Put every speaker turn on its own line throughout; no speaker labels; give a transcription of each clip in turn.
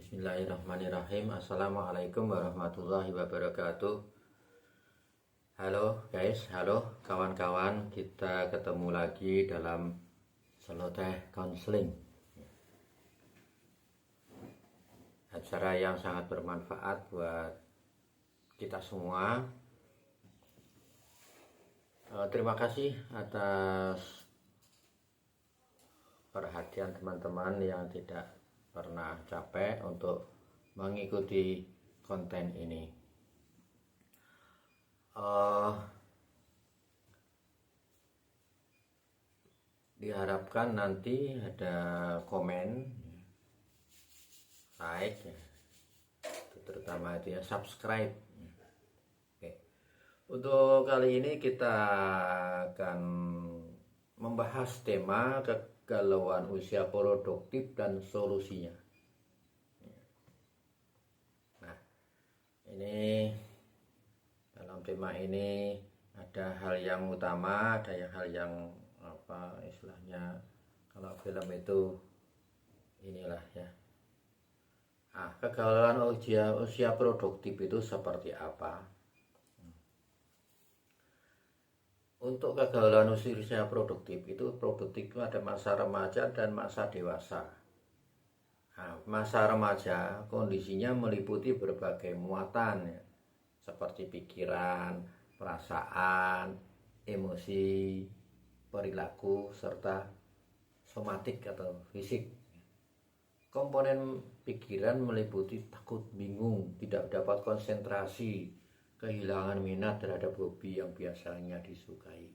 Bismillahirrahmanirrahim. Assalamualaikum warahmatullahi wabarakatuh. Halo guys, halo kawan-kawan. Kita ketemu lagi dalam Celoteh Counseling, acara yang sangat bermanfaat buat kita semua. Terima kasih atas perhatian teman-teman yang tidak pernah capek untuk mengikuti konten ini. Diharapkan nanti ada komen, like, terutama itu ya, subscribe. Oke. Untuk kali ini kita akan membahas tema kegalauan usia produktif dan solusinya. Nah, ini dalam tema ini ada hal yang utama, ada hal yang apa istilahnya, kalau film itu inilah ya. Kegalauan usia produktif itu seperti apa? Untuk kegalauan usia produktif itu ada masa remaja dan masa dewasa. Masa remaja kondisinya meliputi berbagai muatan ya, seperti pikiran, perasaan, emosi, perilaku, serta somatik atau fisik. Komponen pikiran meliputi takut, bingung, tidak dapat konsentrasi, kehilangan minat terhadap hobi yang biasanya disukai.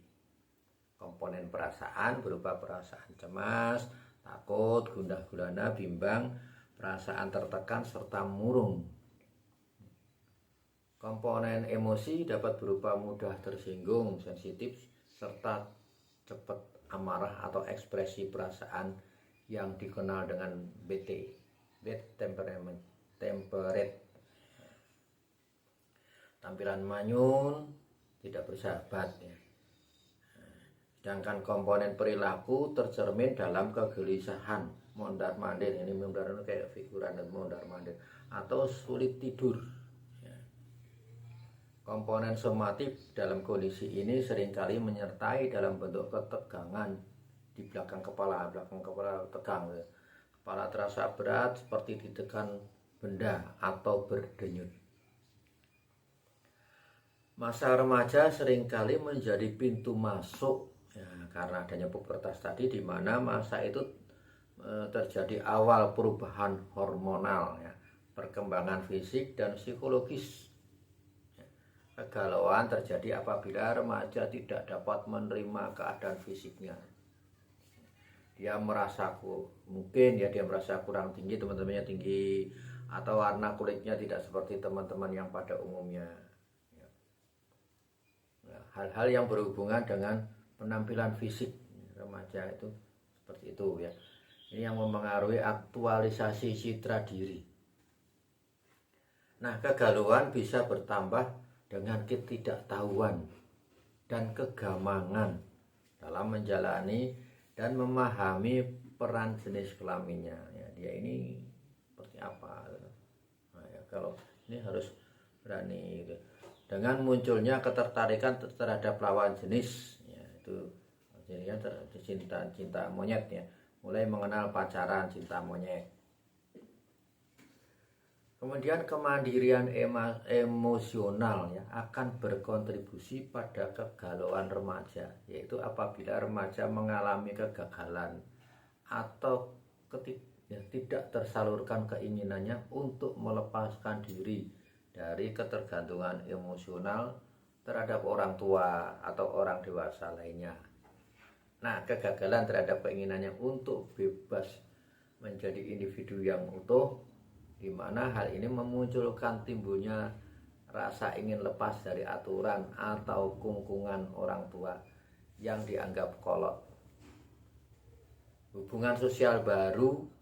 Komponen perasaan berupa perasaan cemas, takut, gundah gulana, bimbang, perasaan tertekan, serta murung. Komponen emosi dapat berupa mudah tersinggung, sensitif, serta cepat amarah atau ekspresi perasaan yang dikenal dengan BT, bad temperate. Tampilan manyun, tidak bersahabat ya. Sedangkan komponen perilaku tercermin dalam kegelisahan, mondar-mandir, ini mondar kayak figuran mondar-mandir, atau sulit tidur ya. Komponen somatik dalam kondisi ini seringkali menyertai dalam bentuk ketegangan di belakang kepala tegang ya. Kepala terasa berat seperti ditekan benda atau berdenyut. Masa remaja seringkali menjadi pintu masuk ya, karena adanya pubertas tadi, di mana masa itu terjadi awal perubahan hormonal ya, perkembangan fisik dan psikologis. Kegalauan terjadi apabila remaja tidak dapat menerima keadaan fisiknya. Dia merasa dia merasa kurang tinggi, teman-temannya tinggi, atau warna kulitnya tidak seperti teman-teman yang pada umumnya. Hal-hal yang berhubungan dengan penampilan fisik remaja itu seperti itu ya. Ini yang mempengaruhi aktualisasi citra diri. Nah, kegalauan bisa bertambah dengan ketidaktahuan dan kegamangan dalam menjalani dan memahami peran jenis kelaminnya ya, dia ini seperti apa. Nah, ya, kalau ini harus berani gitu. Dengan munculnya ketertarikan terhadap lawan jenis ya, itu jadinya cinta monyet ya, mulai mengenal pacaran, cinta monyet. Kemudian kemandirian emosional ya akan berkontribusi pada kegalauan remaja, yaitu apabila remaja mengalami kegagalan atau tidak tersalurkan keinginannya untuk melepaskan diri dari ketergantungan emosional terhadap orang tua atau orang dewasa lainnya. Nah, kegagalan terhadap keinginannya untuk bebas menjadi individu yang utuh, di mana hal ini memunculkan timbulnya rasa ingin lepas dari aturan atau kungkungan orang tua yang dianggap kolot. Hubungan sosial baru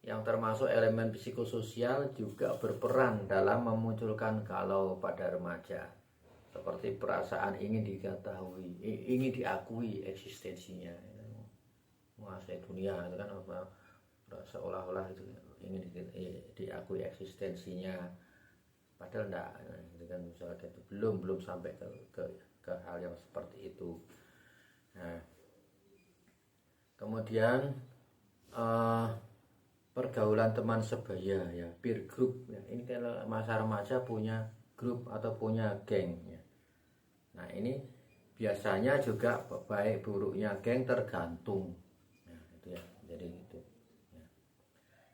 yang termasuk elemen psikososial juga berperan dalam memunculkan galau pada remaja, seperti perasaan ingin diketahui, ingin diakui eksistensinya, menguasai dunia itu kan apa, seolah-olah itu ingin diakui eksistensinya, padahal enggak gitu kan. Misalnya itu belum sampai ke hal yang seperti itu. Nah, kemudian pergaulan teman sebaya ya, peer group ya. Ini kalau masa remaja punya grup atau punya geng ya. Nah, ini biasanya juga baik buruknya geng tergantung ya, itu ya. Jadi itu ya.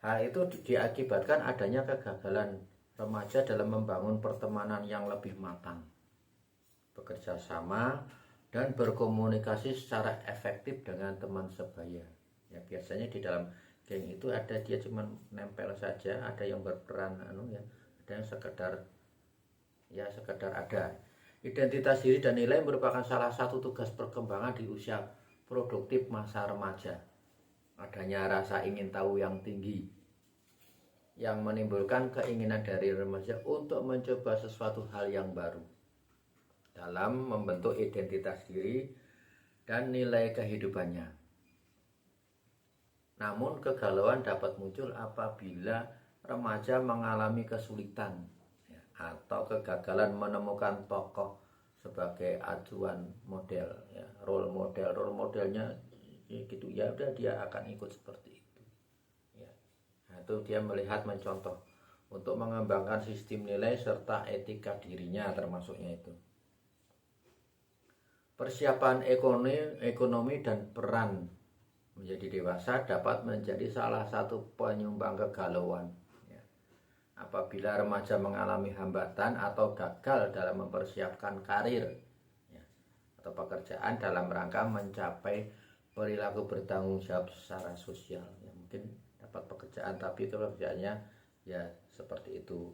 Hal itu diakibatkan adanya kegagalan remaja dalam membangun pertemanan yang lebih matang, bekerja sama dan berkomunikasi secara efektif dengan teman sebaya ya. Biasanya di dalam geng itu ada dia cuma nempel saja, ada yang berperan ya, ada yang sekedar ada. Identitas diri dan nilai merupakan salah satu tugas perkembangan di usia produktif masa remaja. Adanya rasa ingin tahu yang tinggi yang menimbulkan keinginan dari remaja untuk mencoba sesuatu hal yang baru dalam membentuk identitas diri dan nilai kehidupannya. Namun kegalauan dapat muncul apabila remaja mengalami kesulitan ya, atau kegagalan menemukan tokoh sebagai acuan model ya, role modelnya ya gitu ya, udah dia akan ikut seperti itu ya. Nah, itu dia melihat mencontoh untuk mengembangkan sistem nilai serta etika dirinya, termasuknya itu. Persiapan ekonomi dan peran menjadi dewasa dapat menjadi salah satu penyumbang kegalauan ya. Apabila remaja mengalami hambatan atau gagal dalam mempersiapkan karir ya, atau pekerjaan dalam rangka mencapai perilaku bertanggung jawab secara sosial ya. Mungkin dapat pekerjaan tapi itu pekerjaannya ya seperti itu.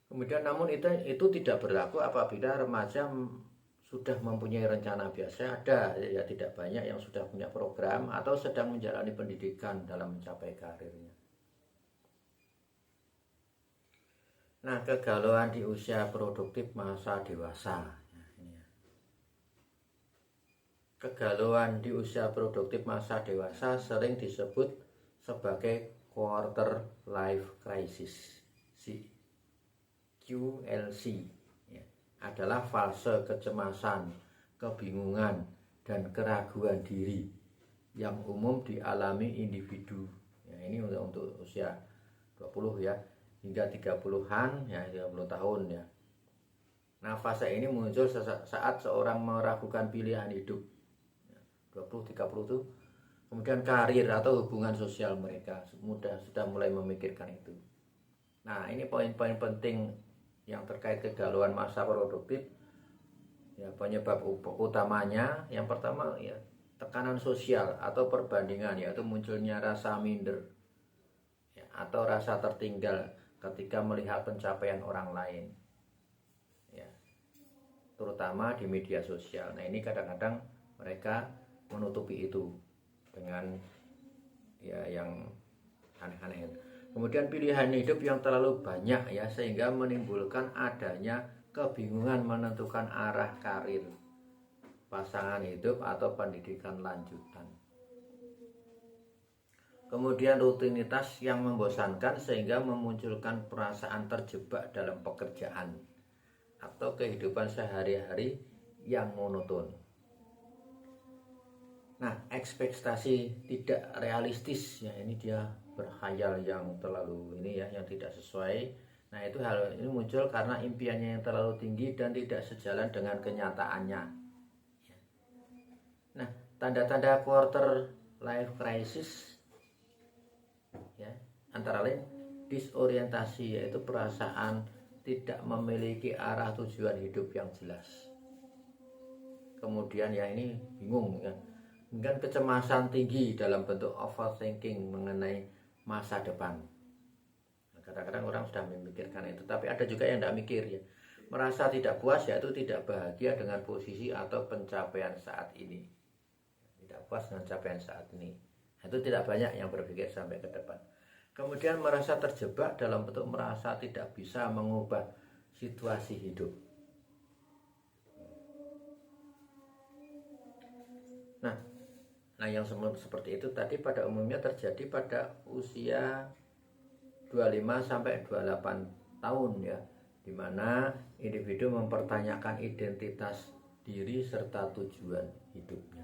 Kemudian namun itu tidak berlaku apabila remaja sudah mempunyai rencana. Biasa ada ya, tidak banyak yang sudah punya program atau sedang menjalani pendidikan dalam mencapai karirnya. Nah, kegalauan di usia produktif masa dewasa ya, ini ya. Kegalauan di usia produktif masa dewasa sering disebut sebagai quarter life crisis, QLC. Adalah fase kecemasan, kebingungan, dan keraguan diri yang umum dialami individu. Ya, ini untuk usia 20 ya, hingga 30-an ya, 30 tahun ya. Nah, fase ini muncul saat seorang meragukan pilihan hidup. 20-30 itu kemudian karir atau hubungan sosial mereka sudah mulai memikirkan itu. Nah, ini poin-poin penting yang terkait kegalauan masa produktif ya. Penyebab utamanya yang pertama ya tekanan sosial atau perbandingan, yaitu munculnya rasa minder ya, atau rasa tertinggal ketika melihat pencapaian orang lain ya, terutama di media sosial. Nah, ini kadang-kadang mereka menutupi itu dengan ya yang aneh-aneh. Kemudian pilihan hidup yang terlalu banyak ya, sehingga menimbulkan adanya kebingungan menentukan arah karir, pasangan hidup atau pendidikan lanjutan. Kemudian rutinitas yang membosankan sehingga memunculkan perasaan terjebak dalam pekerjaan atau kehidupan sehari-hari yang monoton. Nah, ekspektasi tidak realistis ya, ini dia berkhayal yang terlalu ini ya, yang tidak sesuai. Nah, itu hal ini muncul karena impiannya yang terlalu tinggi dan tidak sejalan dengan kenyataannya. Nah, tanda-tanda quarter life crisis ya, antara lain disorientasi, yaitu perasaan tidak memiliki arah tujuan hidup yang jelas. Kemudian ya ini bingung ya. Kemudian kecemasan tinggi dalam bentuk overthinking mengenai masa depan. Kadang-kadang orang sudah memikirkan itu, tapi ada juga yang tidak mikir ya. Merasa tidak puas, yaitu tidak bahagia dengan posisi atau pencapaian saat ini. Tidak puas dengan capaian saat ini. Itu tidak banyak yang berpikir sampai ke depan. Kemudian merasa terjebak dalam bentuk merasa tidak bisa mengubah situasi hidup. Nah, yang seperti itu tadi pada umumnya terjadi pada usia 25 sampai 28 tahun ya, di mana individu mempertanyakan identitas diri serta tujuan hidupnya.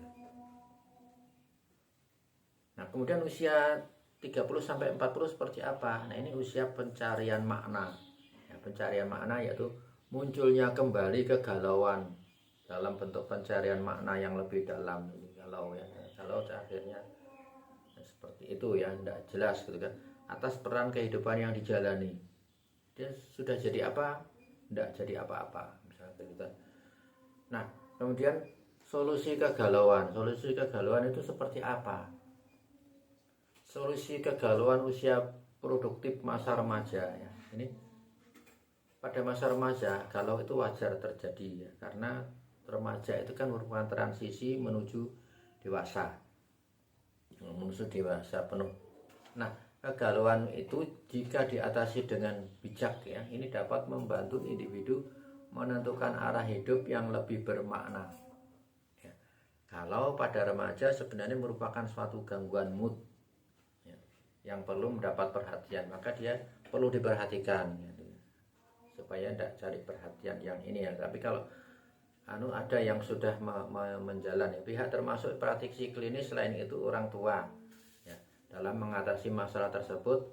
Nah, kemudian usia 30 sampai 40 seperti apa? Nah, ini usia pencarian makna. Ya, pencarian makna yaitu munculnya kembali kegalauan dalam bentuk pencarian makna yang lebih dalam. Galau akhirnya seperti itu ya, tidak jelas gitu kan, atas peran kehidupan yang dijalani. Dia sudah jadi apa? Tidak jadi apa-apa misalnya gitu. Nah, kemudian solusi kegalauan itu seperti apa? Solusi kegalauan usia produktif masa remaja ya. Ini pada masa remaja galau itu wajar terjadi ya, karena remaja itu kan merupakan transisi menuju dewasa penuh. Nah, kegalauan itu jika diatasi dengan bijak ya, ini dapat membantu individu menentukan arah hidup yang lebih bermakna ya. Kalau pada remaja sebenarnya merupakan suatu gangguan mood ya, yang perlu mendapat perhatian, maka dia perlu diperhatikan ya, supaya tidak cari perhatian yang ini ya. Tapi kalau ada yang sudah menjalani pihak termasuk praktisi klinis, selain itu orang tua ya, dalam mengatasi masalah tersebut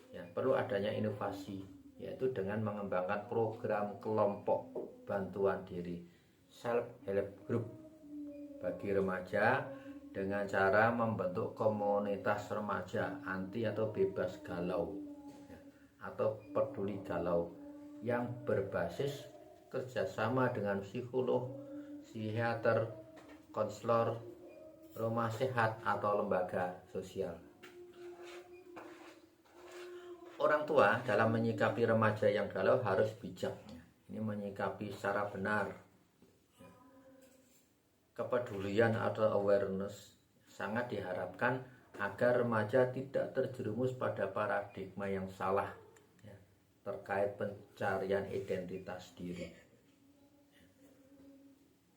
ya, perlu adanya inovasi, yaitu dengan mengembangkan program kelompok bantuan diri self help group bagi remaja dengan cara membentuk komunitas remaja anti atau bebas galau ya, atau peduli galau yang berbasis kerjasama dengan psikolog, psikiater, konselor, rumah sehat atau lembaga sosial. Orang tua dalam menyikapi remaja yang galau harus bijak. Ini menyikapi secara benar. Kepedulian atau awareness sangat diharapkan agar remaja tidak terjerumus pada paradigma yang salah ya, terkait pencarian identitas diri.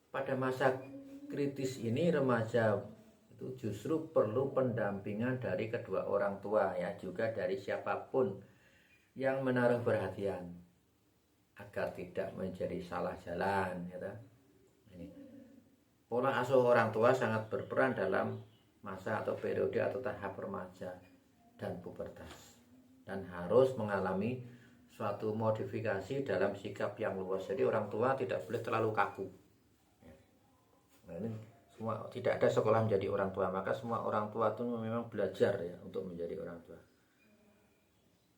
Pada masa kritis ini remaja itu justru perlu pendampingan dari kedua orang tua ya, juga dari siapapun yang menaruh perhatian agar tidak menjadi salah jalan ya. Ini pola asuh orang tua sangat berperan dalam masa atau periode atau tahap remaja dan pubertas, dan harus mengalami suatu modifikasi dalam sikap yang luas. Jadi orang tua tidak boleh terlalu kaku. Nah, ini semua tidak ada sekolah menjadi orang tua, maka semua orang tua itu memang belajar ya untuk menjadi orang tua.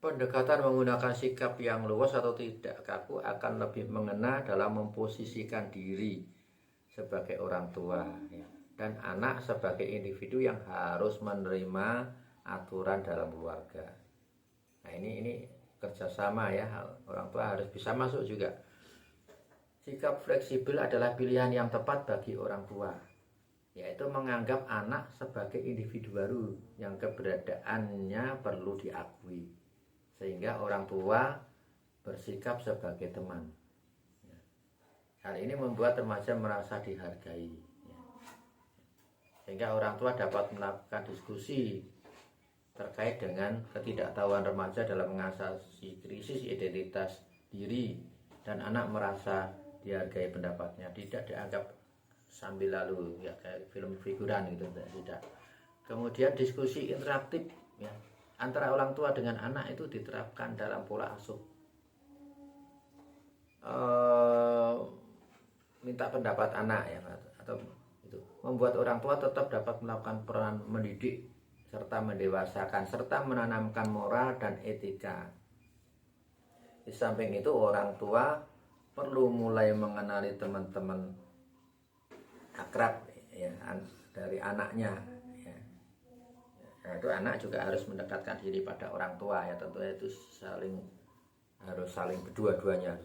Pendekatan menggunakan sikap yang luas atau tidak kaku akan lebih mengena dalam memposisikan diri sebagai orang tua ya, dan anak sebagai individu yang harus menerima aturan dalam keluarga. Nah, ini kerjasama ya, orang tua harus bisa masuk juga. Sikap fleksibel adalah pilihan yang tepat bagi orang tua, yaitu menganggap anak sebagai individu baru yang keberadaannya perlu diakui, sehingga orang tua bersikap sebagai teman. Hal ini membuat remaja merasa dihargai, sehingga orang tua dapat melakukan diskusi terkait dengan ketidaktahuan remaja dalam mengatasi krisis identitas diri, dan anak merasa dihargai pendapatnya, tidak dianggap sambil lalu ya kayak film figuran gitu, tidak. Kemudian diskusi interaktif ya antara orang tua dengan anak itu diterapkan dalam pola asuh. Minta pendapat anak ya, atau itu membuat orang tua tetap dapat melakukan peran mendidik serta mendewasakan serta menanamkan moral dan etika. Di samping itu orang tua perlu mulai mengenali teman-teman akrab ya, dari anaknya ya. Itu anak juga harus mendekatkan diri pada orang tua ya, tentunya itu harus saling kedua-duanya,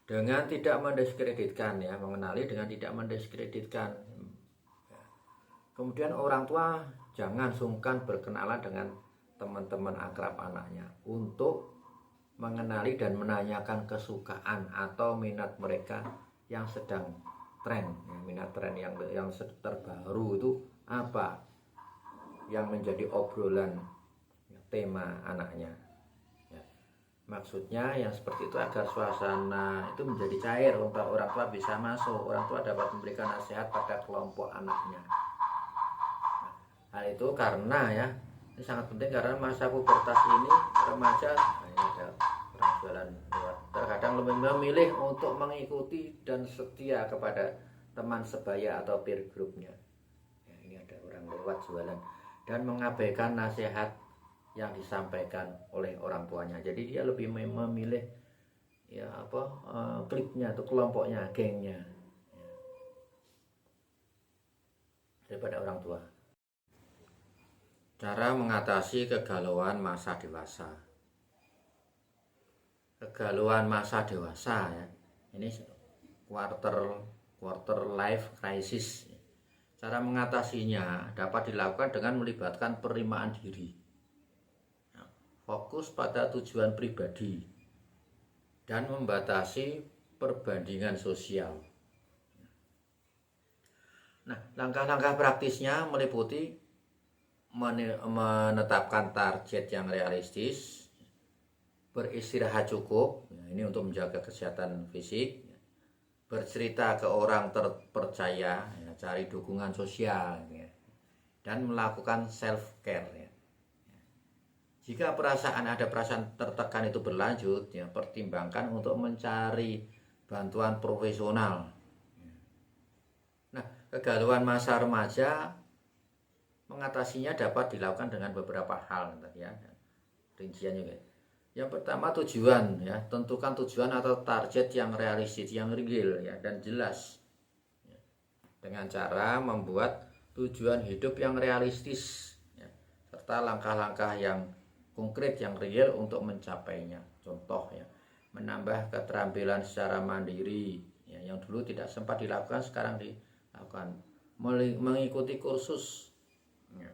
dengan tidak mendiskreditkan ya, mengenali dengan tidak mendiskreditkan. Kemudian orang tua jangan sungkan berkenalan dengan teman-teman akrab anaknya untuk mengenali dan menanyakan kesukaan atau minat mereka yang sedang tren. Minat tren yang terbaru itu apa, yang menjadi obrolan tema anaknya. Ya. Maksudnya yang seperti itu agar suasana itu menjadi cair untuk orang tua bisa masuk, orang tua dapat memberikan nasihat pada kelompok anaknya. Nah, hal itu karena ya ini sangat penting karena masa pubertas ini remaja, nah ini ada orang jualan lewat, terkadang lebih memilih untuk mengikuti dan setia kepada teman sebaya atau peer groupnya. Ya, ini ada orang lewat jualan dan mengabaikan nasihat yang disampaikan oleh orang tuanya. Jadi dia lebih memilih ya kliknya atau kelompoknya, gengnya ya, daripada orang tua. Cara mengatasi kegalauan masa dewasa. Kegalauan masa dewasa ya. Ini quarter life crisis. Cara mengatasinya dapat dilakukan dengan melibatkan penerimaan diri. Fokus pada tujuan pribadi dan membatasi perbandingan sosial. Nah, langkah-langkah praktisnya meliputi menetapkan target yang realistis, beristirahat cukup, ini untuk menjaga kesehatan fisik, bercerita ke orang terpercaya, cari dukungan sosial, dan melakukan self care. Jika ada perasaan tertekan itu berlanjut, pertimbangkan untuk mencari bantuan profesional. Nah, kegalauan masa remaja mengatasinya dapat dilakukan dengan beberapa hal ya, rinciannya ya. Yang pertama tujuan ya, tentukan tujuan atau target yang realistis, yang real ya dan jelas. Dengan cara membuat tujuan hidup yang realistis ya, serta langkah-langkah yang konkret yang real untuk mencapainya. Contoh ya, menambah keterampilan secara mandiri ya, yang dulu tidak sempat dilakukan sekarang dilakukan. Mengikuti kursus. Ya.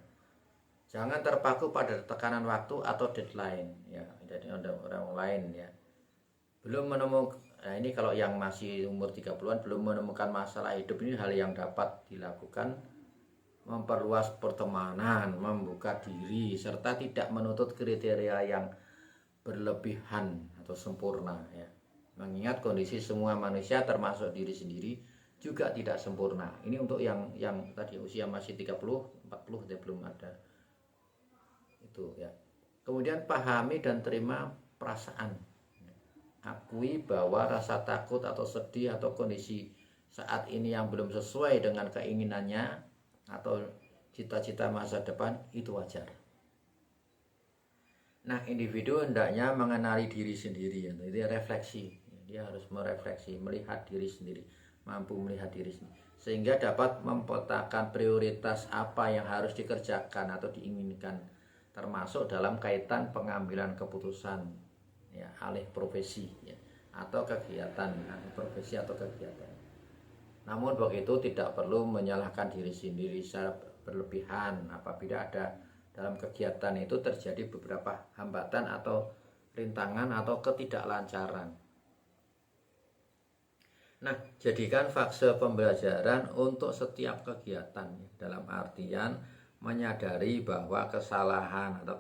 Jangan terpaku pada tekanan waktu atau deadline ya, jadi ada orang lain ya. Belum menemukan, nah ini kalau yang masih umur 30-an belum menemukan masalah hidup, ini hal yang dapat dilakukan: memperluas pertemanan, membuka diri, serta tidak menuntut kriteria yang berlebihan atau sempurna ya. Mengingat kondisi semua manusia termasuk diri sendiri juga tidak sempurna. Ini untuk yang tadi usia masih 30, 40 dia belum ada. Itu ya. Kemudian pahami dan terima perasaan. Akui bahwa rasa takut atau sedih atau kondisi saat ini yang belum sesuai dengan keinginannya atau cita-cita masa depan itu wajar. Nah, individu hendaknya mengenali diri sendiri, itu refleksi. Dia harus merefleksi, melihat diri sendiri, mampu melihat diri sendiri, sehingga dapat memetakan prioritas apa yang harus dikerjakan atau diinginkan, termasuk dalam kaitan pengambilan keputusan ya, alih profesi ya, atau kegiatan, profesi atau kegiatan. Namun begitu tidak perlu menyalahkan diri sendiri secara berlebihan apabila ada dalam kegiatan itu terjadi beberapa hambatan atau rintangan atau ketidaklancaran. Nah, jadikan fase pembelajaran untuk setiap kegiatan dalam artian menyadari bahwa kesalahan atau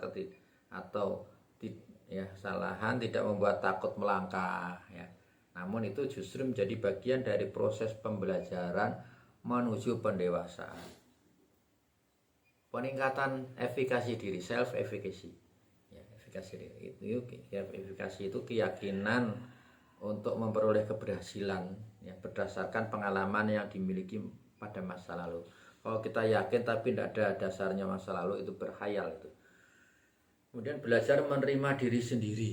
kesalahan tidak membuat takut melangkah ya. Namun itu justru menjadi bagian dari proses pembelajaran menuju pendewasaan. Peningkatan efikasi diri, self efficacy. Ya, efikasi itu keyakinan untuk memperoleh keberhasilan ya, berdasarkan pengalaman yang dimiliki pada masa lalu. Kalau kita yakin tapi tidak ada dasarnya masa lalu, itu berkhayal itu. Kemudian belajar menerima diri sendiri,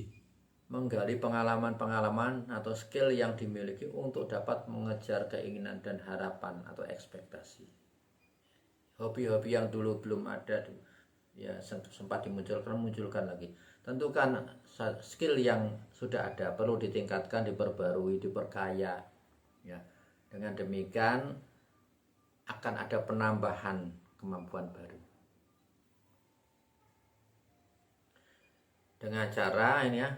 menggali pengalaman-pengalaman atau skill yang dimiliki untuk dapat mengejar keinginan dan harapan atau ekspektasi. Hobi-hobi yang dulu belum ada ya sempat munculkan lagi. Tentukan skill yang sudah ada perlu ditingkatkan, diperbarui, diperkaya ya. Dengan demikian akan ada penambahan kemampuan baru. Dengan cara ini ya,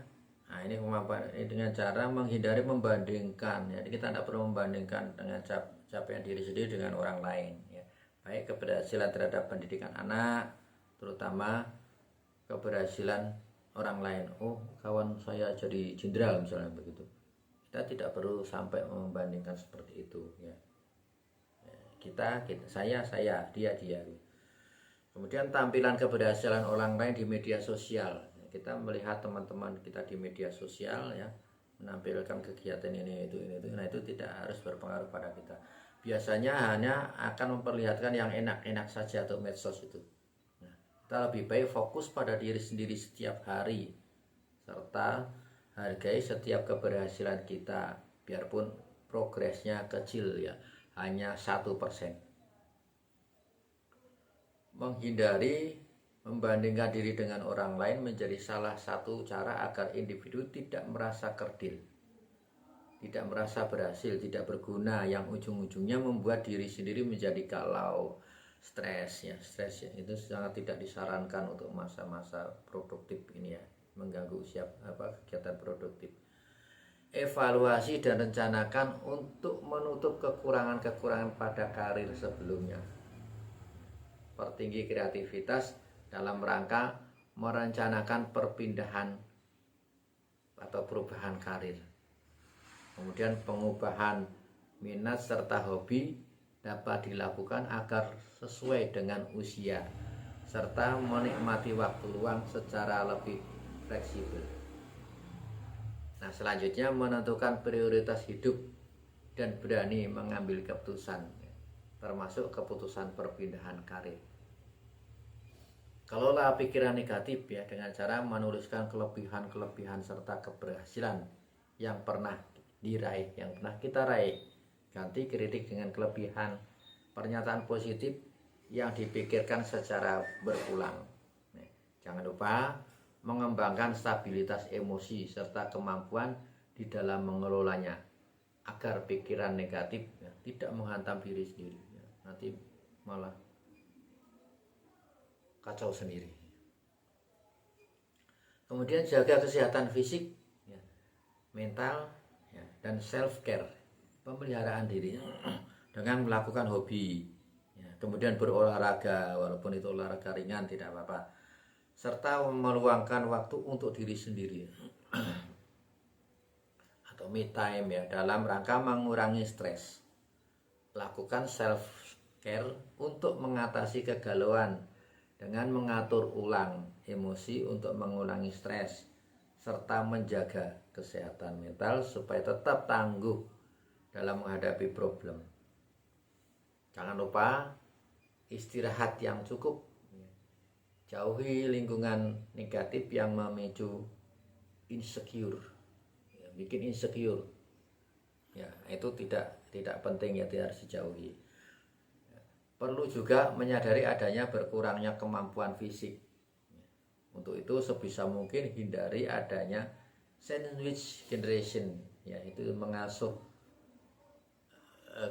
nah ini kemampuan ini dengan cara menghindari membandingkan. Jadi kita tidak perlu membandingkan dengan capaian diri sendiri dengan orang lain ya. Baik keberhasilan terhadap pendidikan anak, terutama keberhasilan orang lain. Oh, kawan saya jadi jenderal misalnya begitu. Kita tidak perlu sampai membandingkan seperti itu ya. Kita saya, dia. Kemudian tampilan keberhasilan orang lain di media sosial. Kita melihat teman-teman kita di media sosial ya, menampilkan kegiatan ini itu. Nah, itu tidak harus berpengaruh pada kita. Biasanya hanya akan memperlihatkan yang enak-enak saja untuk medsos itu. Nah, kita lebih baik fokus pada diri sendiri setiap hari, serta hargai setiap keberhasilan kita, biarpun progresnya kecil ya, hanya 1%. Menghindari membandingkan diri dengan orang lain menjadi salah satu cara agar individu tidak merasa kerdil, tidak merasa berhasil, tidak berguna, yang ujung-ujungnya membuat diri sendiri menjadi galau, stres ya. Itu sangat tidak disarankan untuk masa-masa produktif ini ya, mengganggu usia kegiatan produktif. Evaluasi dan rencanakan untuk menutup kekurangan-kekurangan pada karir sebelumnya. Pertinggi kreativitas dalam rangka merencanakan perpindahan atau perubahan karir. Kemudian pengubahan minat serta hobi dapat dilakukan agar sesuai dengan usia, serta menikmati waktu luang secara lebih fleksibel. Nah, selanjutnya menentukan prioritas hidup dan berani mengambil keputusan, termasuk keputusan perpindahan karir. Kelola pikiran negatif ya dengan cara menuliskan kelebihan-kelebihan serta keberhasilan yang pernah diraih, yang pernah kita raih. Ganti kritik dengan kelebihan, pernyataan positif yang dipikirkan secara berulang. Jangan lupa mengembangkan stabilitas emosi serta kemampuan di dalam mengelolanya, agar pikiran negatif ya, tidak menghantam diri sendiri ya. Nanti malah kacau sendiri. Kemudian jaga kesehatan fisik ya, mental ya, dan self care, pemeliharaan diri dengan melakukan hobi ya, kemudian berolahraga walaupun itu olahraga ringan tidak apa-apa, serta meluangkan waktu untuk diri sendiri atau me time ya, dalam rangka mengurangi stres. Lakukan self care untuk mengatasi kegalauan dengan mengatur ulang emosi untuk mengurangi stres, serta menjaga kesehatan mental supaya tetap tangguh dalam menghadapi problem. Jangan lupa istirahat yang cukup. Jauhi lingkungan negatif yang memicu insecure, ya, bikin insecure. Ya, itu tidak penting ya, harus dijauhi. Perlu juga menyadari adanya berkurangnya kemampuan fisik. Untuk itu sebisa mungkin hindari adanya sandwich generation, yaitu mengasuh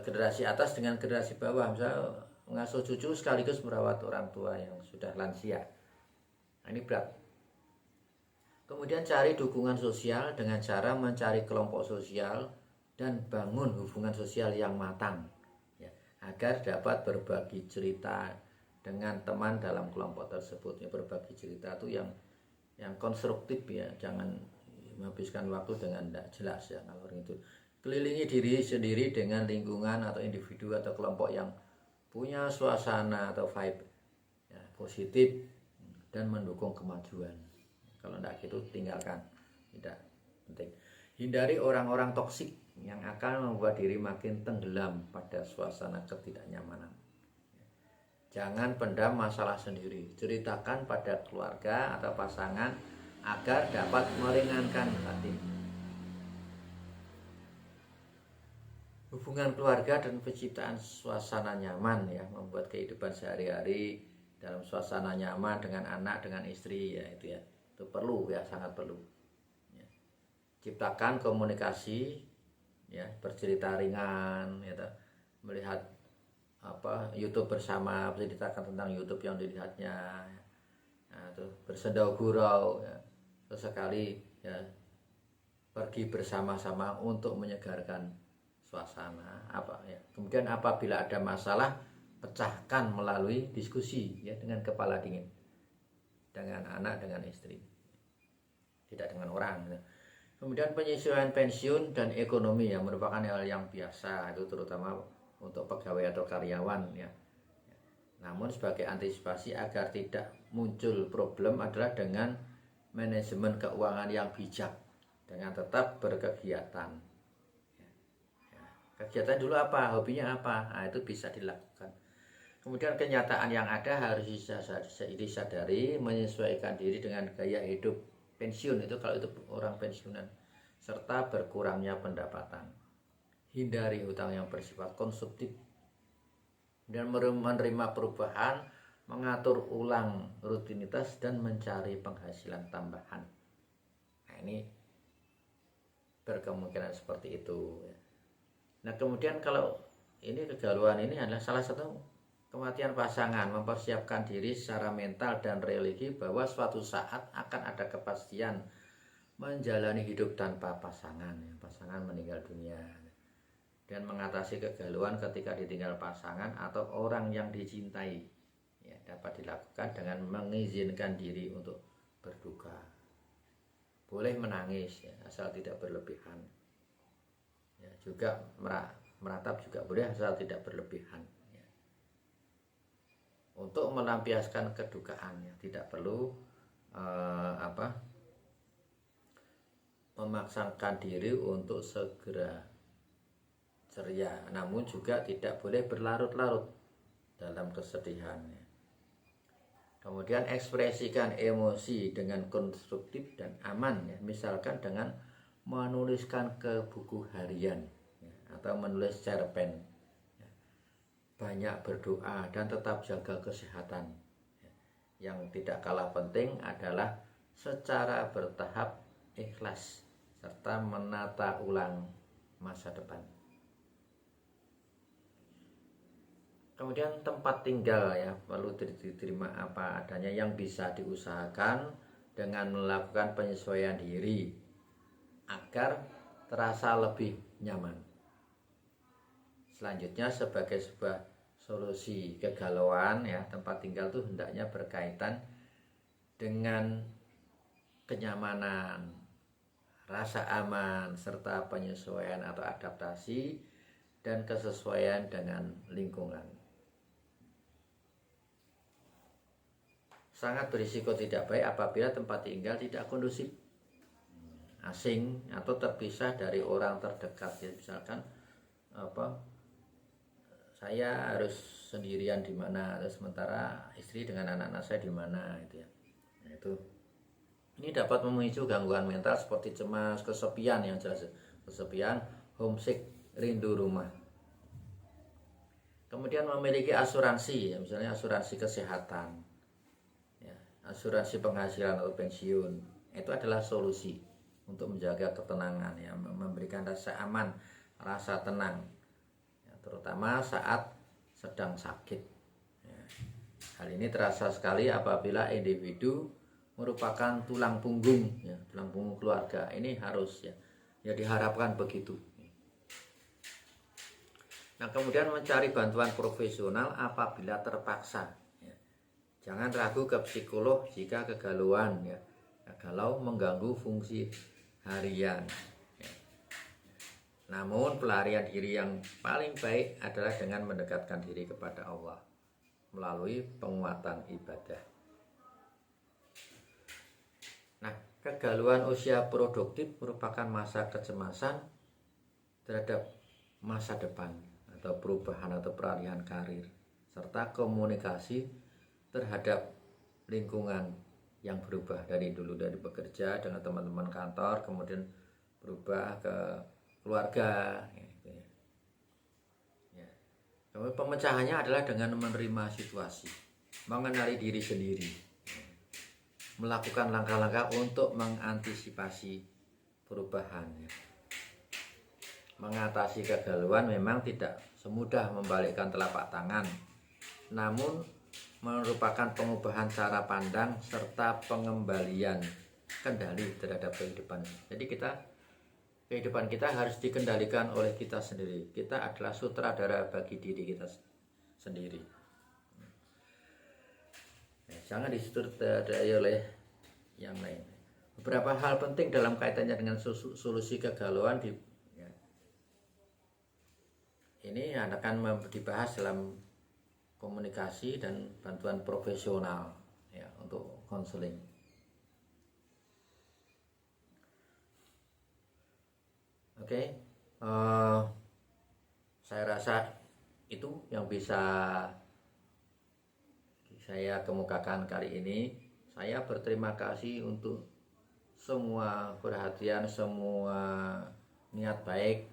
generasi atas dengan generasi bawah. Misalnya mengasuh cucu sekaligus merawat orang tua yang sudah lansia. Nah, ini berat. Kemudian cari dukungan sosial dengan cara mencari kelompok sosial dan bangun hubungan sosial yang matang ya, agar dapat berbagi cerita dengan teman dalam kelompok tersebut. Ya, berbagi cerita itu yang konstruktif ya, jangan menghabiskan waktu dengan tidak jelas ya. Kalau itu kelilingi diri sendiri dengan lingkungan atau individu atau kelompok yang punya suasana atau vibe ya, positif dan mendukung kemajuan. Kalau tidak gitu tinggalkan, tidak penting. Hindari orang-orang toksik yang akan membuat diri makin tenggelam pada suasana ketidaknyamanan. Jangan pendam masalah sendiri, ceritakan pada keluarga atau pasangan agar dapat meringankan hati. Hubungan keluarga dan penciptaan suasana nyaman ya, membuat kehidupan sehari-hari dalam suasana nyaman dengan anak, dengan istri ya, itu perlu ya, sangat perlu ya. Ciptakan komunikasi ya, bercerita ringan ya, melihat YouTube bersama, menceritakan tentang YouTube yang dilihatnya ya. Nah, itu bersendau gurau ya, sesekali ya, pergi bersama-sama untuk menyegarkan suasana ya. Kemudian apabila ada masalah, pecahkan melalui diskusi ya, dengan kepala dingin. dengan anak, dengan istri, tidak dengan orang. Kemudian penyesuaian pensiun dan ekonomi yang merupakan hal yang biasa, itu terutama untuk pegawai atau karyawan ya. Namun sebagai antisipasi agar tidak muncul problem adalah dengan manajemen keuangan yang bijak dengan tetap berkegiatan. Kegiatan dulu apa, hobinya apa, nah, itu bisa dilakukan. Kemudian kenyataan yang ada harus disadari, menyesuaikan diri dengan gaya hidup pensiun, itu kalau itu orang pensiunan, serta berkurangnya pendapatan. Hindari hutang yang bersifat konsumtif dan menerima perubahan, mengatur ulang rutinitas dan mencari penghasilan tambahan. Nah, ini berkemungkinan seperti itu. Nah, kemudian kalau ini kegalauan ini adalah salah satu kematian pasangan, mempersiapkan diri secara mental dan religi bahwa suatu saat akan ada kepastian menjalani hidup tanpa pasangan, pasangan meninggal dunia, dan mengatasi kegalauan ketika ditinggal pasangan atau orang yang dicintai ya, dapat dilakukan dengan mengizinkan diri untuk berduka. Boleh menangis ya, asal tidak berlebihan ya, juga meratap juga boleh asal tidak berlebihan. Untuk melampiaskan kedukaannya, tidak perlu memaksakan diri untuk segera ceria, namun juga tidak boleh berlarut-larut dalam kesedihannya. Kemudian ekspresikan emosi dengan konstruktif dan aman ya, misalkan dengan menuliskan ke buku harian ya, atau menulis cerpen. Banyak berdoa dan tetap jaga kesehatan. Yang tidak kalah penting adalah secara bertahap ikhlas serta menata ulang masa depan. Kemudian tempat tinggal ya, perlu diterima apa adanya yang bisa diusahakan dengan melakukan penyesuaian diri agar terasa lebih nyaman. Selanjutnya sebagai sebuah solusi kegalauan ya, tempat tinggal itu hendaknya berkaitan dengan kenyamanan, rasa aman, serta penyesuaian atau adaptasi dan kesesuaian dengan lingkungan. Sangat berisiko tidak baik apabila tempat tinggal tidak kondusif, asing atau terpisah dari orang terdekat ya, misalkan saya harus sendirian di mana, sementara istri dengan anak-anak saya di mana gitu ya. Nah, itu ini dapat memicu gangguan mental seperti cemas, kesepian yang jelas, kesepian, homesick, rindu rumah. Kemudian memiliki asuransi, ya, misalnya asuransi kesehatan, ya, asuransi penghasilan atau pensiun, itu adalah solusi untuk menjaga ketenangan, ya, memberikan rasa aman, rasa tenang. Terutama saat sedang sakit ya. Hal ini terasa sekali apabila individu merupakan tulang punggung ya, tulang punggung keluarga. Ini harus ya diharapkan begitu. Nah, kemudian mencari bantuan profesional apabila terpaksa ya. Jangan ragu ke psikolog jika kegalauan ya, galau mengganggu fungsi harian. Namun pelarian diri yang paling baik adalah dengan mendekatkan diri kepada Allah melalui penguatan ibadah. Nah, kegalauan usia produktif merupakan masa kecemasan terhadap masa depan atau perubahan atau peralihan karir, serta komunikasi terhadap lingkungan yang berubah dari bekerja dengan teman-teman kantor, kemudian berubah ke keluarga gitu ya. Ya. Kemudian pemecahannya adalah dengan menerima situasi, mengenali diri sendiri, melakukan langkah-langkah untuk mengantisipasi perubahan ya. Mengatasi kegalauan memang tidak semudah membalikkan telapak tangan, namun merupakan pengubahan cara pandang serta pengembalian kendali terhadap kehidupan. Jadi kehidupan kita harus dikendalikan oleh kita sendiri. Kita adalah sutradara bagi diri kita sendiri. Jangan disutradai oleh yang lain. Beberapa hal penting dalam kaitannya dengan solusi kegalauan ini akan dibahas dalam komunikasi dan bantuan profesional ya untuk konseling. Oke, saya rasa itu yang bisa saya kemukakan kali ini. Saya berterima kasih untuk semua perhatian, semua niat baik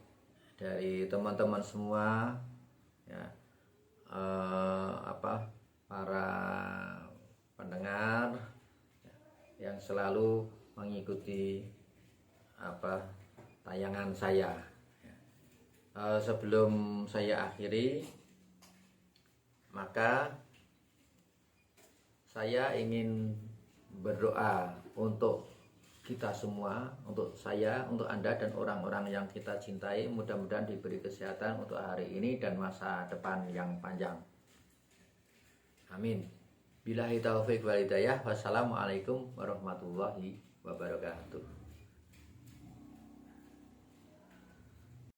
dari teman-teman semua ya, para pendengar yang selalu mengikuti tayangan saya. Sebelum saya akhiri, maka saya ingin berdoa untuk kita semua, untuk saya, untuk Anda dan orang-orang yang kita cintai. Mudah-mudahan diberi kesehatan untuk hari ini dan masa depan yang panjang. Amin. Billahi taufiq wal hidayah. Wassalamualaikum warahmatullahi wabarakatuh.